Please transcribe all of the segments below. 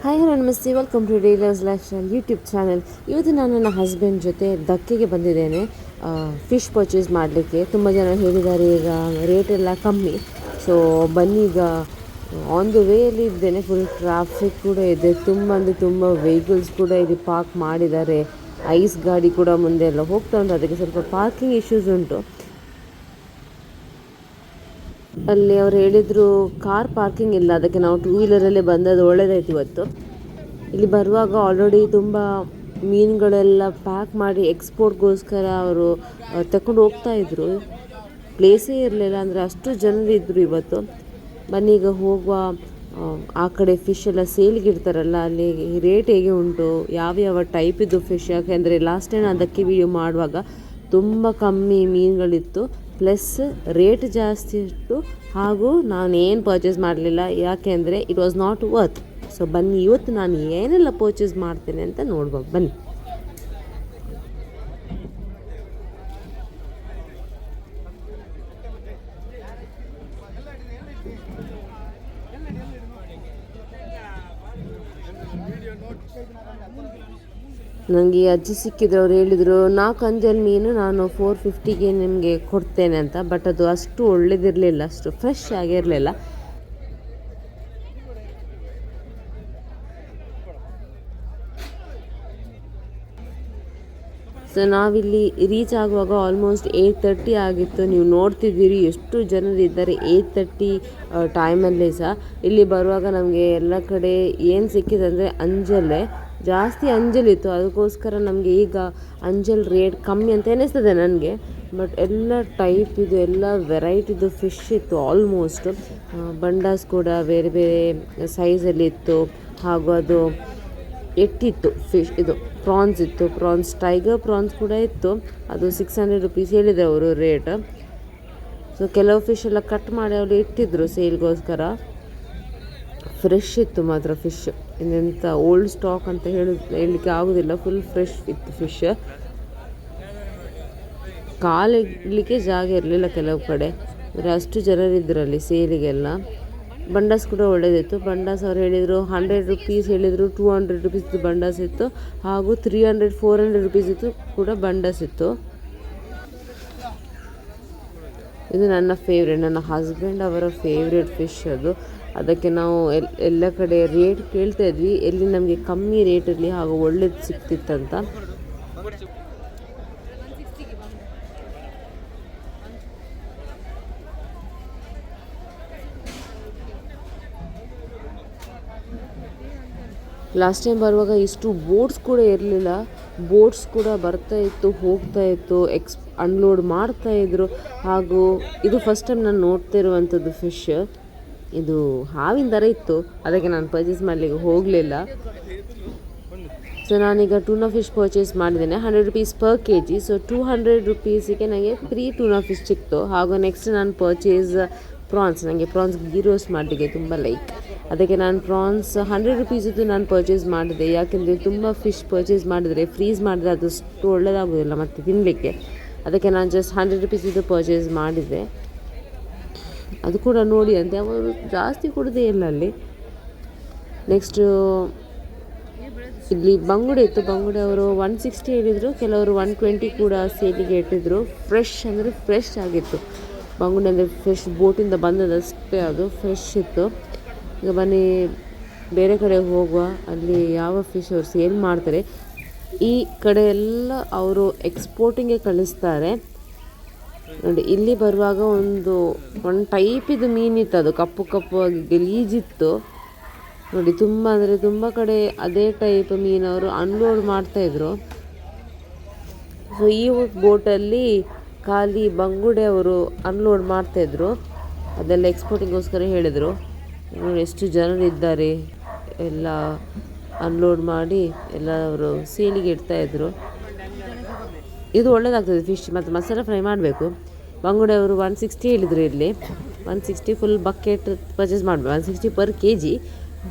Hi hello ನಮಸ್ತೆ, welcome to dealers lifestyle YouTube channel. ಇವತ್ತು ನಾನು ನನ್ನ ಹಸ್ಬೆಂಡ್ ಜೊತೆ ದಕ್ಕೆಗೆ ಬಂದಿದ್ದೇನೆ ಫಿಶ್ ಪರ್ಚೇಸ್ ಮಾಡಲಿಕ್ಕೆ. ತುಂಬ ಜನ ಹೇಳಿದ್ದಾರೆ ಈಗ ರೇಟ್ ಎಲ್ಲ ಕಮ್ಮಿ, ಸೊ ಬನ್ನಿ. ಈಗ ಆನ್ ದ ವೇಯಲ್ಲಿ ಇದ್ದೇನೆ. ಫುಲ್ ಟ್ರಾಫಿಕ್ ಕೂಡ ಇದೆ, ತುಂಬ ವೆಹಿಕಲ್ಸ್ ಕೂಡ ಇಲ್ಲಿ ಪಾರ್ಕ್ ಮಾಡಿದ್ದಾರೆ. ಐಸ್ ಗಾಡಿ ಕೂಡ ಮುಂದೆ ಎಲ್ಲ ಹೋಗ್ತಾ ಉಂಟು, ಅದಕ್ಕೆ ಸ್ವಲ್ಪ ಪಾರ್ಕಿಂಗ್ ಇಶ್ಯೂಸ್ ಉಂಟು. ಅಲ್ಲಿ ಅವ್ರು ಹೇಳಿದರು ಕಾರ್ ಪಾರ್ಕಿಂಗ್ ಇಲ್ಲ, ಅದಕ್ಕೆ ನಾವು ಟೂ ವೀಲರಲ್ಲೇ ಬಂದದ್ದು ಒಳ್ಳೆಯದಾಯ್ತು. ಇವತ್ತು ಇಲ್ಲಿ ಬರುವಾಗ ಆಲ್ರೆಡಿ ತುಂಬ ಮೀನುಗಳೆಲ್ಲ ಪ್ಯಾಕ್ ಮಾಡಿ ಎಕ್ಸ್ಪೋರ್ಟ್ಗೋಸ್ಕರ ಅವರು ತಗೊಂಡು ಹೋಗ್ತಾಯಿದ್ರು. ಪ್ಲೇಸೇ ಇರಲಿಲ್ಲ, ಅಂದರೆ ಅಷ್ಟು ಜನರಿದ್ದರು ಇವತ್ತು. ಬನ್ನಿ ಈಗ ಹೋಗುವ. ಆ ಕಡೆ ಫಿಶ್ ಎಲ್ಲ ಸೇಲ್ಗೆ ಇಡ್ತಾರಲ್ಲ, ಅಲ್ಲಿ ರೇಟ್ ಹೇಗೆ ಉಂಟು, ಯಾವ ಟೈಪಿದ್ದು ಫಿಶ್. ಯಾಕೆಂದರೆ ಲಾಸ್ಟ್ ಟೈಮ್ ಅದಕ್ಕೆ ವಿಡಿಯೋ ಮಾಡುವಾಗ ತುಂಬ ಕಮ್ಮಿ ಮೀನುಗಳಿತ್ತು, ಪ್ಲಸ್ ರೇಟ್ ಜಾಸ್ತಿ ಇತ್ತು. ಹಾಗೂ ನಾನೇನು ಪರ್ಚೇಸ್ ಮಾಡಲಿಲ್ಲ, ಯಾಕೆಂದರೆ it was not worth. So ಬನ್ನಿ, ಇವತ್ತು ನಾನು ಏನೆಲ್ಲ ಪರ್ಚೇಸ್ ಮಾಡ್ತೇನೆ ಅಂತ ನೋಡ್ಬೋದು ಬನ್ನಿ. ನನಗೆ ಅಜ್ಜಿ ಸಿಕ್ಕಿದ್ರು. ಅವ್ರು ಹೇಳಿದರು 4 ಅಂಜಲ್ ಮೀನು ನಾನು 450ಗೆ ನಿಮಗೆ ಕೊಡ್ತೇನೆ ಅಂತ. ಬಟ್ ಅದು ಅಷ್ಟು ಒಳ್ಳೇದಿರಲಿಲ್ಲ, ಅಷ್ಟು ಫ್ರೆಶ್ ಆಗಿರಲಿಲ್ಲ. ಸೊ ನಾವಿಲ್ಲಿ ರೀಚ್ ಆಗುವಾಗ ಆಲ್ಮೋಸ್ಟ್ 8:30 ಆಗಿತ್ತು. ನೀವು ನೋಡ್ತಿದ್ದೀರಿ ಎಷ್ಟು ಜನರಿದ್ದಾರೆ. 8:30 ಟೈಮಲ್ಲೇ ಸಹ ಇಲ್ಲಿ ಬರುವಾಗ ನಮಗೆ ಎಲ್ಲ ಕಡೆ ಏನು ಸಿಕ್ಕಿದೆ ಅಂದರೆ ಅಂಜಲ್ಲೇ ಜಾಸ್ತಿ ಅಂಜಲಿತ್ತು. ಅದಕ್ಕೋಸ್ಕರ ನಮಗೆ ಈಗ ಅಂಜಲ್ ರೇಟ್ ಕಮ್ಮಿ ಅಂತ ಎನಿಸ್ತದೆ ನನಗೆ. ಬಟ್ ಎಲ್ಲ ಟೈಪ್ ಇದು, ಎಲ್ಲ ವೆರೈಟಿದು ಫಿಶ್ ಇತ್ತು ಆಲ್ಮೋಸ್ಟ್. ಬಂಡಾಸ್ ಕೂಡ ಬೇರೆ ಬೇರೆ ಸೈಜಲ್ಲಿ ಇತ್ತು. ಹಾಗೂ ಅದು ಎಟ್ಟಿತ್ತು ಫಿಶ್, ಇದು ಪ್ರಾನ್ಸ್ ಇತ್ತು. ಪ್ರಾನ್ಸ್ ಟೈಗರ್ ಪ್ರಾನ್ಸ್ ಕೂಡ ಇತ್ತು. ಅದು 600 ರುಪೀಸ್ ಹೇಳಿದೆ ಅವರು ರೇಟ್. ಸೊ ಕೆಲವು ಫಿಶ್ ಎಲ್ಲ ಕಟ್ ಮಾಡಿ ಅವರು ಇಟ್ಟಿದ್ರು ಸೇಲ್ಗೋಸ್ಕರ. ಫ್ರೆಶ್ ಇತ್ತು ಮಾತ್ರ ಫಿಶ್, ಇನ್ನೆಂಥ ಓಲ್ಡ್ ಸ್ಟಾಕ್ ಅಂತ ಹೇಳಲಿಕ್ಕೆ ಆಗೋದಿಲ್ಲ. ಫುಲ್ ಫ್ರೆಶ್ ಇತ್ತು ಫಿಶ್. ಕಾಲಿಡಲಿಕ್ಕೆ ಜಾಗ ಇರಲಿಲ್ಲ ಕೆಲವು ಕಡೆ, ಅಂದರೆ ಅಷ್ಟು ಜನರಿದ್ದರಲ್ಲಿ ಸೇಲಿಗೆಲ್ಲ. ಬಂಡಾಸ್ ಕೂಡ ಒಳ್ಳೆಯದಿತ್ತು. ಬಂಡಾಸ್ ಅವ್ರು ಹೇಳಿದರು 100 ರುಪೀಸ್ ಹೇಳಿದರು. 200 ರುಪೀಸ್ ಬಂಡಾಸ್ ಇತ್ತು, ಹಾಗೂ 300-400 ರುಪೀಸ್ ಇತ್ತು ಕೂಡ ಬಂಡಾಸ್ ಇತ್ತು. ಇದು ನನ್ನ ಫೇವ್ರೇಟ್, ನನ್ನ ಹಸ್ಬೆಂಡ್ ಅವರ ಫೇವ್ರೇಟ್ ಫಿಶ್ ಅದು. ಅದಕ್ಕೆ ನಾವು ಎಲ್ಲ ಕಡೆ ರೇಟ್ ಕೇಳ್ತಾ ಇದ್ವಿ, ಎಲ್ಲಿ ನಮಗೆ ಕಮ್ಮಿ ರೇಟಲ್ಲಿ ಹಾಗೂ ಒಳ್ಳೇದು ಸಿಕ್ತಿತ್ತಂತ. ಲಾಸ್ಟ್ ಟೈಮ್ ಬರುವಾಗ ಇಷ್ಟು ಬೋಟ್ಸ್ ಕೂಡ ಇರಲಿಲ್ಲ. ಬೋಟ್ಸ್ ಕೂಡ ಬರ್ತಾ ಇತ್ತು, ಹೋಗ್ತಾ ಇತ್ತು, ಅನ್ಲೋಡ್ ಮಾಡ್ತಾಯಿದ್ರು. ಹಾಗೂ ಇದು ಫಸ್ಟ್ ಟೈಮ್ ನಾನು ನೋಡ್ತಾ ಇರುವಂಥದ್ದು ಫಿಶ್. ಇದು ಹಾವಿನ ಥರ ಇತ್ತು, ಅದಕ್ಕೆ ನಾನು ಪರ್ಚೇಸ್ ಮಾಡಲಿಕ್ಕೆ ಹೋಗಲಿಲ್ಲ. ಸೊ ನಾನೀಗ ಟೂನಾ ಫಿಶ್ ಪರ್ಚೇಸ್ ಮಾಡಿದ್ದೇನೆ, 100 ರುಪೀಸ್ ಪರ್ kg. ಸೊ 200 ರುಪೀಸಿಗೆ ನನಗೆ 3 ಟೂನಾ ಫಿಶ್ ಸಿಕ್ತು. ಹಾಗೂ ನೆಕ್ಸ್ಟ್ ನಾನು ಪರ್ಚೇಸ್ ಪ್ರಾನ್ಸ್. ನನಗೆ ಪ್ರಾನ್ಸ್ ಗೀ ರೋಸ್ಟ್ ಮಾಡಲಿಕ್ಕೆ ತುಂಬ ಲೈಕ್, ಅದಕ್ಕೆ ನಾನು ಪ್ರಾನ್ಸ್ 100 ರುಪೀಸಿದ್ದು ನಾನು ಪರ್ಚೇಸ್ ಮಾಡಿದೆ. ಯಾಕೆಂದರೆ ತುಂಬ ಫಿಶ್ ಪರ್ಚೇಸ್ ಮಾಡಿದರೆ ಫ್ರೀಸ್ ಮಾಡಿದರೆ ಅದಷ್ಟು ಒಳ್ಳೆಯದಾಗೋದಿಲ್ಲ ಮತ್ತು ತಿನ್ನಲಿಕ್ಕೆ. ಅದಕ್ಕೆ ನಾನು ಜಸ್ಟ್ 100 ರುಪೀಸಿದ್ದು ಪರ್ಚೇಸ್ ಮಾಡಿದೆ. ಅದು ಕೂಡ ನೋಡಿ ಅಂತೆ, ಅವರು ಜಾಸ್ತಿ ಕೊಡೋದೇ ಇಲ್ಲ ಅಲ್ಲಿ. ನೆಕ್ಸ್ಟು ಇಲ್ಲಿ ಬಂಗುಡೆ ಇತ್ತು. ಬಂಗುಡೆ ಅವರು 160 ಹೇಳಿದರು, ಕೆಲವರು 120 ಕೂಡ ಸೇಲಿಗೆ ಇಟ್ಟಿದ್ರು. ಫ್ರೆಶ್ ಅಂದರೆ ಫ್ರೆಶ್ ಆಗಿತ್ತು ಬಂಗುಡೆ, ಅಂದರೆ ಫ್ರೆಶ್ ಬೋಟಿಂದ ಬಂದದಷ್ಟೇ, ಅದು ಫ್ರೆಶ್ ಇತ್ತು. ಈಗ ಬನ್ನಿ ಬೇರೆ ಕಡೆ ಹೋಗುವ. ಅಲ್ಲಿ ಯಾವ ಫಿಶ್ ಅವರು ಸೇಲ್ ಮಾಡ್ತಾರೆ, ಈ ಕಡೆ ಎಲ್ಲ ಅವರು ಎಕ್ಸ್ಪೋರ್ಟಿಂಗ್ಗೆ ಕಳಿಸ್ತಾರೆ. ನೋಡಿ ಇಲ್ಲಿ ಬರುವಾಗ ಒಂದು ಟೈಪಿದು ಮೀನಿತ್ತು, ಅದು ಕಪ್ಪು ಆಗಿ ಗಲೀಜಿತ್ತು ನೋಡಿ. ತುಂಬ ಅಂದರೆ ತುಂಬ ಕಡೆ ಅದೇ ಟೈಪ್ ಮೀನು ಅವರು ಅನ್ಲೋಡ್ ಮಾಡ್ತಾಯಿದ್ರು. ಸೊ ಈ ಬೋಟಲ್ಲಿ ಖಾಲಿ ಬಂಗುಡೆ ಅವರು ಅನ್ಲೋಡ್ ಮಾಡ್ತಾಯಿದ್ರು, ಅದೆಲ್ಲ ಎಕ್ಸ್ಪೋರ್ಟಿಂಗೋಸ್ಕರ ಹೇಳಿದರು. ನೋಡಿ ಎಷ್ಟು ಜನರಿದ್ದಾರೆ, ಎಲ್ಲ ಅನ್ಲೋಡ್ ಮಾಡಿ ಎಲ್ಲ ಅವರು ಸೇಲಿಗೆ ಇಡ್ತಾಯಿದ್ರು. ಇದು ಒಳ್ಳೆಯದಾಗ್ತದೆ ಫಿಶ್, ಮತ್ತು ಮಸಾಲ ಫ್ರೈ ಮಾಡಬೇಕು. ಬಂಗುಡೆ ಅವರು 160 ಹೇಳಿದರು. ಇಲ್ಲಿ 160 ಫುಲ್ ಬಕೆಟ್ ಪರ್ಚೇಸ್ ಮಾಡಬೇಕು. 160 per kg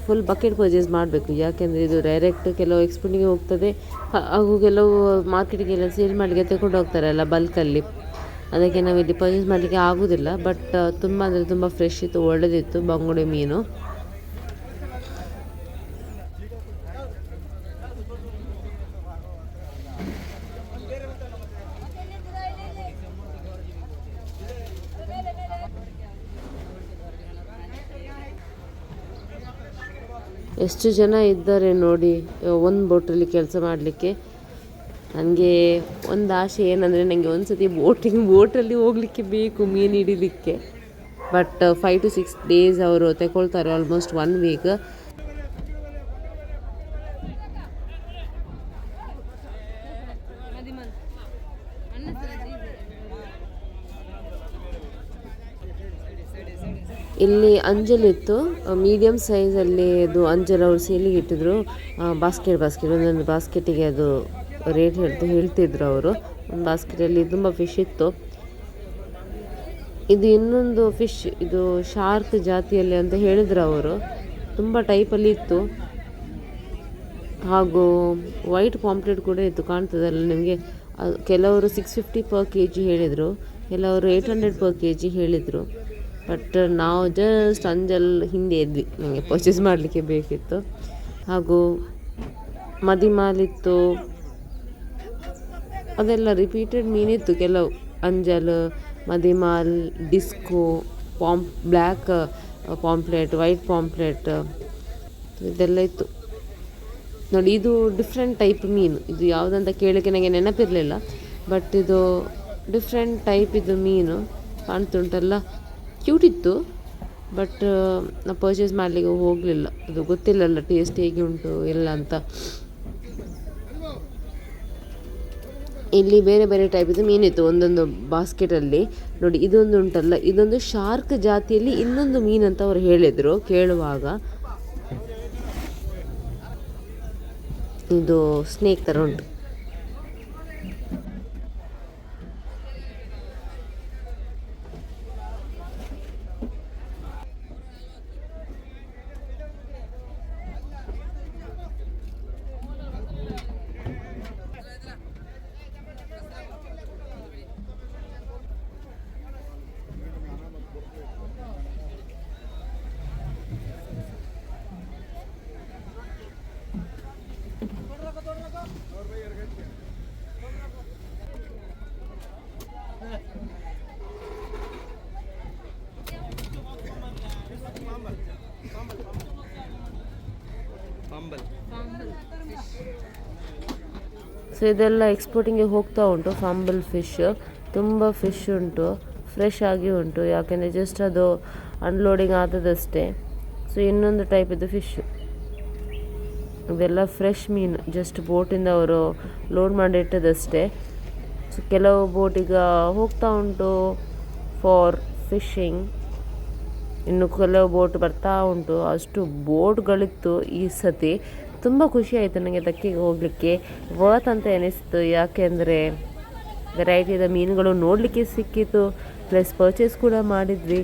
full bucket purchase ಮಾಡಬೇಕು. ಯಾಕೆಂದರೆ ಇದು ಡೈರೆಕ್ಟ್ ಕೆಲವು ಎಕ್ಸ್ಪೋರ್ಟಿಗೆ ಹೋಗ್ತದೆ, ಹಾಗೂ ಕೆಲವು ಮಾರ್ಕೆಟಿಗೆಲ್ಲ ಸೇಲ್ ಮಾಡಲಿಕ್ಕೆ ತಗೊಂಡು ಹೋಗ್ತಾರಲ್ಲ ಬಲ್ಕಲ್ಲಿ. ಅದಕ್ಕೆ ನಾವಿಲ್ಲಿ ಪರ್ಚೇಸ್ ಮಾಡಲಿಕ್ಕೆ ಆಗೋದಿಲ್ಲ. ಬಟ್ ತುಂಬ ಅಂದರೆ ತುಂಬ ಫ್ರೆಶ್ ಇತ್ತು, ಒಳ್ಳೆದಿತ್ತು ಬಂಗುಡೆ ಮೀನು. ಎಷ್ಟು ಜನ ಇದ್ದಾರೆ ನೋಡಿ ಒಂದು ಬೋಟಲ್ಲಿ ಕೆಲಸ ಮಾಡಲಿಕ್ಕೆ. ನನಗೆ ಒಂದು ಆಸೆ ಏನಂದರೆ ನನಗೆ ಒಂದು ಸತಿ ಬೋಟಲ್ಲಿ ಹೋಗಲಿಕ್ಕೆ ಬೇಕು ಮೀನು ಹಿಡಿಲಿಕ್ಕೆ. ಬಟ್ 5 to 6 days ಅವರು ತಗೊಳ್ತಾರೆ, ಆಲ್ಮೋಸ್ಟ್ 1 week. ಇಲ್ಲಿ ಅಂಜಲಿತ್ತು, ಮೀಡಿಯಮ್ ಸೈಜಲ್ಲಿ ಅದು ಅಂಜಲ್ ಅವ್ರು ಸೇಲಿಗೆ ಇಟ್ಟಿದ್ರು. ಬಾಸ್ಕೆಟ್ ಒಂದೊಂದು ಬಾಸ್ಕೆಟಿಗೆ ಅದು ರೇಟ್ ಹೇಳ್ತಿದ್ರು ಅವರು. ಒಂದು ಬಾಸ್ಕೆಟಲ್ಲಿ ತುಂಬ ಫಿಶ್ ಇತ್ತು. ಇದು ಇನ್ನೊಂದು ಫಿಶ್, ಇದು ಶಾರ್ಕ್ ಜಾತಿಯಲ್ಲಿ ಅಂತ ಹೇಳಿದ್ರು ಅವರು. ತುಂಬ ಟೈಪಲ್ಲಿ ಇತ್ತು. ಹಾಗೂ ವೈಟ್ ಪಾಂಪ್ಲೆಟ್ ಕೂಡ ಇತ್ತು, ಕಾಣ್ತದಲ್ಲ ನಿಮಗೆ. ಕೆಲವರು 650 per kg ಹೇಳಿದರು, ಕೆಲವರು 800 per kg ಹೇಳಿದರು. ಬಟ್ ನಾವು ಜಸ್ಟ್ ಅಂಜಲ್ ಹಿಂದೆ ಇದ್ವಿ, ನನಗೆ ಪರ್ಚೇಸ್ ಮಾಡಲಿಕ್ಕೆ ಬೇಕಿತ್ತು. ಹಾಗೂ ಮದಿಮಾಲಿತ್ತು, ಅದೆಲ್ಲ ರಿಪೀಟೆಡ್ ಮೀನಿತ್ತು. ಕೆಲವು ಅಂಜಲ್, ಮದಿಮಾಲ್, disco, black pomfret, white pomfret, ಇದೆಲ್ಲ ಇತ್ತು ನೋಡಿ. ಇದು ಡಿಫ್ರೆಂಟ್ ಟೈಪ್ ಮೀನು. ಇದು ಯಾವುದಂತ ಕೇಳೋಕ್ಕೆ ನನಗೆ ನೆನಪಿರಲಿಲ್ಲ, ಬಟ್ ಇದು ಡಿಫ್ರೆಂಟ್ ಟೈಪ್ ಇದು ಮೀನು. ಕಾಣ್ತುಂಟಲ್ಲ, ಕ್ಯೂಟ್ ಇತ್ತು. ಬಟ್ ನಾವು ಪರ್ಚೇಸ್ ಮಾಡಲಿಕ್ಕೆ ಹೋಗಲಿಲ್ಲ, ಅದು ಗೊತ್ತಿಲ್ಲಲ್ಲ ಟೇಸ್ಟ್ ಹೇಗೆ ಉಂಟು ಇಲ್ಲ ಅಂತ. ಇಲ್ಲಿ ಬೇರೆ ಬೇರೆ ಟೈಪ್ ಇದು ಮೀನಿತ್ತು ಒಂದೊಂದು ಬಾಸ್ಕೆಟಲ್ಲಿ ನೋಡಿ. ಇದೊಂದು ಉಂಟಲ್ಲ, ಇದೊಂದು ಶಾರ್ಕ್ ಜಾತಿಯಲ್ಲಿ ಇನ್ನೊಂದು ಮೀನು ಅಂತ ಅವರು ಹೇಳಿದರು ಕೇಳುವಾಗ. ಇದು ಸ್ನೇಕ್ ಥರ ಉಂಟು. ಸೊ ಇದೆಲ್ಲ ಎಕ್ಸ್ಪೋರ್ಟಿಂಗ್ಗೆ ಹೋಗ್ತಾ ಉಂಟು. ಫಾಂಬಲ್ ಫಿಶ್ ತುಂಬ ಫಿಶ್ ಉಂಟು, ಫ್ರೆಶ್ ಆಗಿ ಉಂಟು. ಯಾಕೆಂದರೆ ಜಸ್ಟ್ ಅದು ಅನ್ಲೋಡಿಂಗ್ ಆದದಷ್ಟೇ. ಸೊ ಇನ್ನೊಂದು ಟೈಪ್ ಇದು ಫಿಶ್. ಇದೆಲ್ಲ ಫ್ರೆಶ್ ಮೀನು, ಜಸ್ಟ್ ಬೋಟಿಂದ ಅವರು ಲೋಡ್ ಮಾಡಿ ಇಟ್ಟದಷ್ಟೇ. ಸೊ ಕೆಲವು ಬೋಟಿಗ ಹೋಗ್ತಾ ಉಂಟು ಫಾರ್ ಫಿಶಿಂಗ್, ಇನ್ನು ಕೆಲವು ಬೋಟ್ ಬರ್ತಾ ಉಂಟು. ಅಷ್ಟು ಬೋಟ್ಗಳಿತ್ತು ಈ ಸತಿ. ತುಂಬ ಖುಷಿ ಆಯಿತು ನನಗೆ ದಕ್ಕಿಗೆ ಹೋಗಲಿಕ್ಕೆ. ವರ್ತ್ ಅಂತ ಎನಿಸ್ತು, ಯಾಕೆಂದರೆ ವೆರೈಟಿದ ಮೀನುಗಳು ನೋಡಲಿಕ್ಕೆ ಸಿಕ್ಕಿತು, ಪ್ಲಸ್ ಪರ್ಚೇಸ್ ಕೂಡ ಮಾಡಿದ್ವಿ.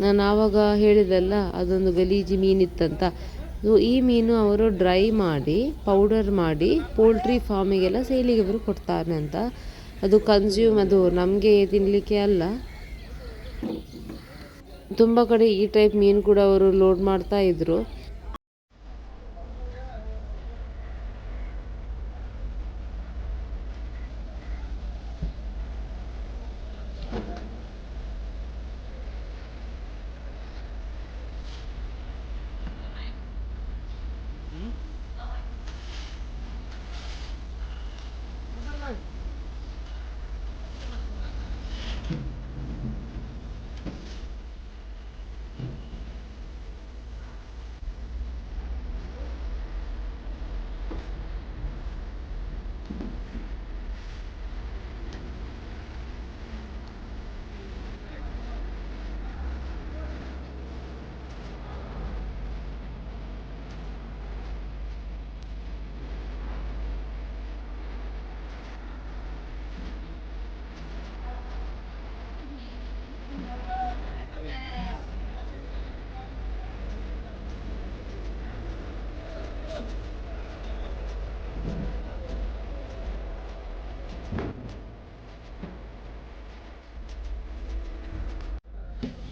ನಾನು ಆವಾಗ ಹೇಳಿದಲ್ಲ ಅದೊಂದು ಗಲೀಜಿ ಮೀನಿತ್ತಂತ. ಈ ಮೀನು ಅವರು ಡ್ರೈ ಮಾಡಿ ಪೌಡರ್ ಮಾಡಿ ಪೋಲ್ಟ್ರಿ ಫಾರ್ಮಿಗೆಲ್ಲ ಸೇಲಿಗೆ ಅವರು ಕೊಡ್ತಾರೆ ಅಂತ. ಅದು ಕನ್ಸ್ಯೂಮ್, ಅದು ನಮಗೆ ತಿನ್ನಲಿಕ್ಕೆ ಅಲ್ಲ. ತುಂಬ ಕಡೆ ಈ ಟೈಪ್ ಮೀನು ಕೂಡ ಅವರು ಲೋಡ್ ಮಾಡ್ತಾ ಇದ್ರು.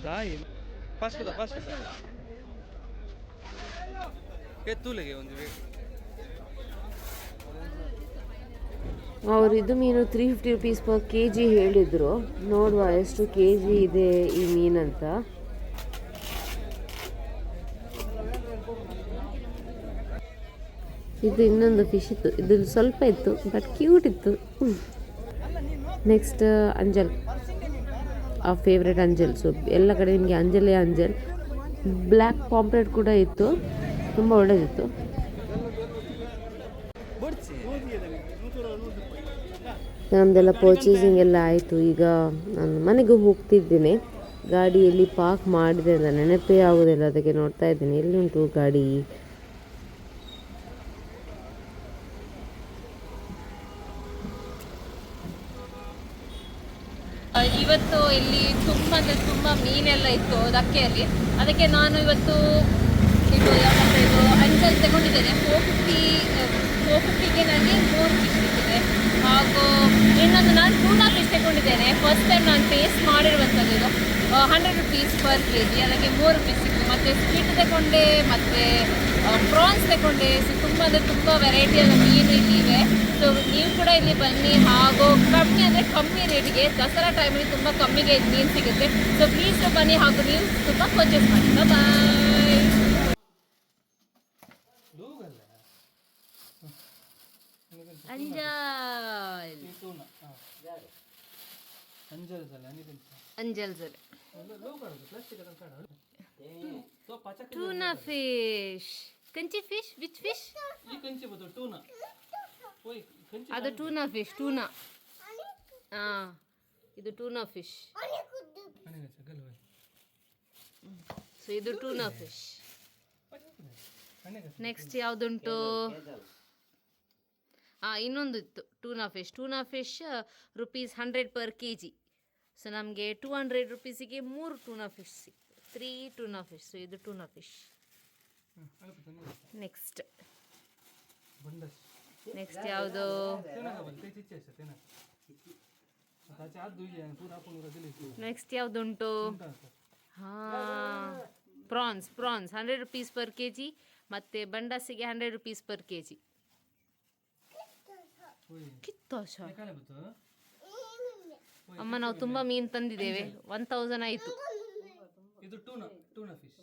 Dai, passa da passa. Che tu le che non ti vedi? ಅವರು ಇದು ಮೀನು 350 ರುಪೀಸ್ ಪರ್ ಕೆ ಜಿ ಹೇಳಿದರು. ನೋಡುವ ಎಷ್ಟು ಕೆ ಜಿ ಇದೆ ಈ ಮೀನಂತ. ಇದು ಇನ್ನೊಂದು ಫಿಶ್ ಇತ್ತು, ಇದು ಸ್ವಲ್ಪ ಇತ್ತು ಬಟ್ ಕ್ಯೂಟ್ ಇತ್ತು. ನೆಕ್ಸ್ಟ್ ಅಂಜಲ್, ಆ ಫೇವ್ರೆಟ್ ಅಂಜಲ್. ಸೊ ಎಲ್ಲ ಕಡೆ ನಿಮಗೆ ಅಂಜಲೇ ಅಂಜಲ್. ಬ್ಲ್ಯಾಕ್ ಪಾಂಪ್ಲೆಟ್ ಕೂಡ ಇತ್ತು, ತುಂಬ ಒಳ್ಳೆಯದಿತ್ತು. ನಮ್ಮದೆಲ್ಲ ಪರ್ಚೇಸಿಂಗ್ ಎಲ್ಲ ಆಯಿತು. ಈಗ ನಾನು ಮನೆಗೆ ಹೋಗ್ತಿದ್ದೇನೆ. ಗಾಡಿಯಲ್ಲಿ ಪಾರ್ಕ್ ಮಾಡಿದೆ ಅಂತ ನೆನಪೇ ಆಗೋದಿಲ್ಲ, ಅದಕ್ಕೆ ನೋಡ್ತಾ ಇದ್ದೀನಿ ಎಲ್ಲಿಂಟು ಗಾಡಿ. ಇವತ್ತು ಇಲ್ಲಿ ತುಂಬ ಅಂದರೆ ತುಂಬ ಮೀನೆಲ್ಲ ಇತ್ತು ಧಕ್ಕೆಯಲ್ಲಿ. ಅದಕ್ಕೆ ನಾನು ಇವತ್ತು ಇದು ಯಾಕಂದರೆ ಇದು ಅಂಜಲ್ ತಗೊಂಡಿದ್ದೇನೆ. 450ಗೆ ನನಗೆ 3 ಫಿಶ್ ಸಿಕ್ಕಿದೆ. ಹಾಗೂ ಇನ್ನೊಂದು ನಾನು ಟೂನಾ ಫಿಶ್ ತಗೊಂಡಿದ್ದೇನೆ. ಫಸ್ಟ್ ಟೈಮ್ ನಾನು ಟೇಸ್ಟ್ ಮಾಡಿರುವಂಥದ್ದು. ಇದು 100 ರುಪೀಸ್ ಪರ್ ಕೆ ಜಿ, ಅದಕ್ಕೆ 3 ಫಿಶ್ ಸಿಕ್ತು. ಮತ್ತು ಸ್ಕ್ವಿಡ್ ತಗೊಂಡೆ, ಮತ್ತು ಪ್ರಾನ್ಸ್ ತಗೊಂಡೆ. ಸೊ ತುಂಬ ಅಂದರೆ ತುಂಬ ವೆರೈಟಿಯಾದ ಮೀನು ಇಲ್ಲಿ ಇವೆ. ಸೊ ನೀವು ಕೂಡ ಇಲ್ಲಿ ಬನ್ನಿ. ಹಾಗೂ ಕಮ್ಮಿ ಅಂದರೆ ಕಮ್ಮಿ ರೇಟಿಗೆ, ದಸರಾ ಟೈಮಲ್ಲಿ ತುಂಬ ಕಮ್ಮಿಗೆ ಮೀನು ಸಿಗುತ್ತೆ. ಸೊ ಪ್ಲೀಸ್ ಬನ್ನಿ, ಹಾಗೂ ನೀವು ತುಂಬ ಪರ್ಚೇಸ್ ಮಾಡಿ. ಬಾಯ್. ಅಂಜಲ್ ಟೂನಾ ಫಿಶ್. ಕಂಚಿ ಫಿಶ್, ವಿಚ್ ಫಿಶ್? ಅದು ಟೂನಾ ಫಿಶ್. ಟೂನಾ, ಹಾಂ, ಇದು ಟೂನಾ ಫಿಶ್. ಸೊ ಇದು ಟೂನಾ ಫಿಶ್. ನೆಕ್ಸ್ಟ್ ಯಾವುದುಂಟು? ಇನ್ನೊಂದು ಇತ್ತು tuna fish. Tuna fish rupees 100 per K G. So ನಮಗೆ 200 ರುಪೀಸಿಗೆ 3 ಟೂನಾ ಫಿಶ್ ಸಿಕ್ತು. 3 ಟೂನಾ ಫಿಶ್. ಸೊ ಇದು ಟೂನಾ ಫಿಶ್. ನೆಕ್ಸ್ಟ್ ಯಾವುದು? ನೆಕ್ಸ್ಟ್ ಯಾವುದುಂಟು? ಹಾಂ, prawns. 100 rupees per K G. ಮತ್ತು ಬಂಡಾಸಿಗೆ 100 ರುಪೀಸ್ ಪರ್ ಕೆ ಜಿ. ಕಿತ್ತೋಶ ಅಮ್ಮ, ನಾವು ತುಂಬ ಮೀನು ತಂದಿದ್ದೇವೆ. 1000 ಆಯಿತು. ಇದು ಟೂನಾ ಫಿಶ್.